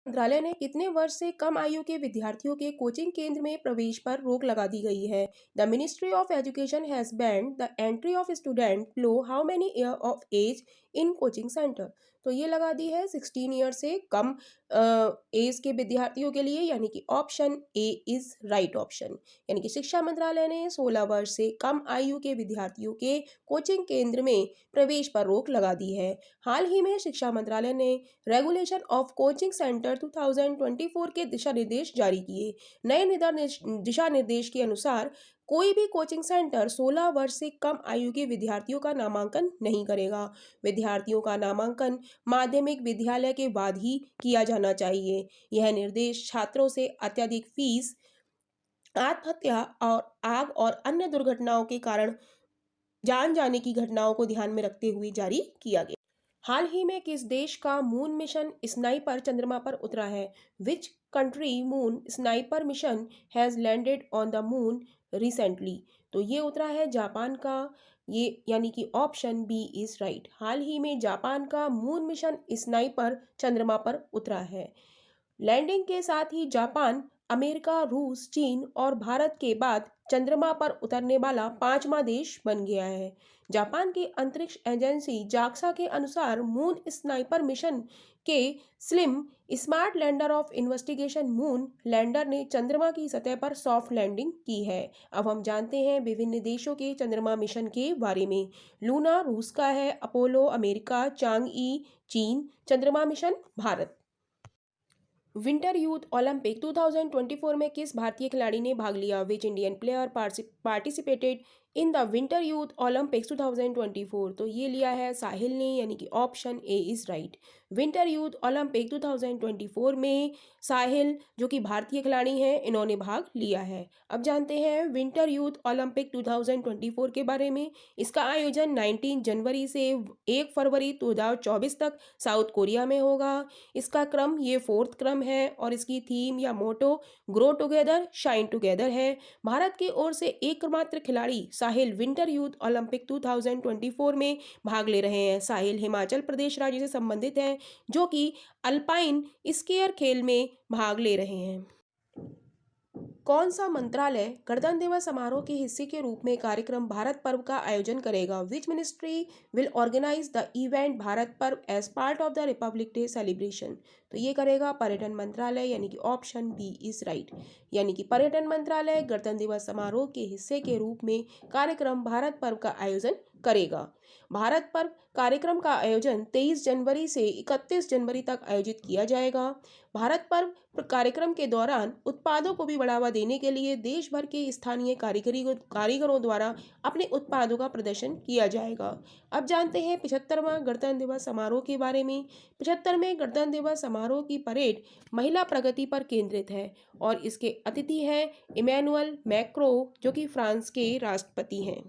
मंत्रालय ने कितने वर्ष से कम आयु के विद्यार्थियों के कोचिंग केंद्र में प्रवेश पर रोक लगा दी गई है। The ministry of education has banned the entry of student low how many year of age in coaching centre. तो ये लगा दी है 16 ईयर से कम एज के विद्यार्थियों के लिए, यानी कि option A is right option. यानी कि शिक्षा मंत्रालय ने 16 वर्ष से कम आयु के विद्यार्थियों के कोचिंग केंद्र में प्रवेश पर रोक लगा दी है। हाल ही में शिक्षा मंत्रालय ने रेगुलेशन ऑफ कोचिंग सेंटर 2024 के दिशा निर्देश जारी किए। नए दिशा निर्देश के अनुसार कोई भी कोचिंग सेंटर 16 वर्ष से कम आयु के विद्यार्थियों का नामांकन नहीं करेगा। विद्यार्थियों का नामांकन माध्यमिक विद्यालय के बाद ही किया जाना चाहिए। यह निर्देश छात्रों से अत्यधिक फीस, आत्महत्या और आग और अन्य दुर्घटनाओं के कारण जान जाने की घटनाओं को ध्यान में रखते हुए जारी किया गया। हाल ही में किस देश का मून मिशन स्नाइपर चंद्रमा पर उतरा है? Which country moon sniper mission has landed on the moon recently? तो ये उतरा है जापान का, ये यानी कि ऑप्शन बी इज राइट। हाल ही में जापान का मून मिशन स्नाइपर चंद्रमा पर उतरा है। लैंडिंग के साथ ही जापान अमेरिका, रूस, चीन और भारत के बाद चंद्रमा पर उतरने वाला 5वां देश बन गया है। जापान की अंतरिक्ष एजेंसी जाक्सा के अनुसार मून स्नाइपर मिशन के slim smart lender of investigation moon lander ने चंद्रमा की सतह पर सॉफ्ट लैंडिंग की है। अब हम जानते हैं विभिन्न देशों के चंद्रमा मिशन के बारे में। लूना रूस का है, अपोलो अमेरिका, चांगई चीन, चंद्रमा mission Bharat. Winter youth Olympic 2024 में किस भारतीय खिलाड़ी ने भाग लिया? Which Indian player participated in the winter youth Olympics 2024? तो ये लिया है साहिल ने, यानी कि option A is right. Winter youth Olympic 2024 में साहिल, जो कि भारतीय खिलाड़ी हैं, इन्होंने भाग लिया है। अब जानते हैं विंटर यूथ ओलंपिक 2024 के बारे में। इसका आयोजन 19 जनवरी से 1 फरवरी 2024 तक साउथ कोरिया में होगा। इसका क्रम ये 4th क्रम है और इसकी थीम या मोटो ग्रो टुगेदर शाइन टुगेदर है। भारत की ओर से एकमात्र खिलाड़ी साहिल विंटर यूथ ओलंपिक 2024 में भाग ले रहे हैं। साहिल हिमाचल प्रदेश राज्य से संबंधित हैं, जो कि अल्पाइन स्कीयर खेल में भाग ले रहे हैं। कौन सा मंत्रालय गणतंत्र दिवस समारोह के हिस्से के रूप में कार्यक्रम भारत पर्व का आयोजन करेगा? Which ministry will organise the event Bharat Parv as part of the Republic Day celebration? तो ये करेगा पर्यटन मंत्रालय, यानी कि ऑप्शन बी इज राइट। यानी कि पर्यटन मंत्रालय गणतंत्र दिवस समारोह के हिस्से के रूप में कार्यक्रम भारत पर्व का आयोजन करेगा। भारत पर्व कार्यक्रम का आयोजन 23 जनवरी से 31 जनवरी तक आयोजित किया जाएगा। भारत पर्व कार्यक्रम के दौरान उत्पादों को भी बढ़ावा देने के लिए देश भर के स्थानीय कारीगरों द्वारा अपने उत्पादों का प्रदर्शन किया जाएगा। अब जानते हैं 75वां गणतंत्र दिवस समारोह के बारे में। 75वें गणतंत्र दिवस समारोह की परेड महिला प्रगति पर केंद्रित है और इसके अतिथि हैं इमैनुअल मैक्रों, जो कि फ्रांस के राष्ट्रपति हैं।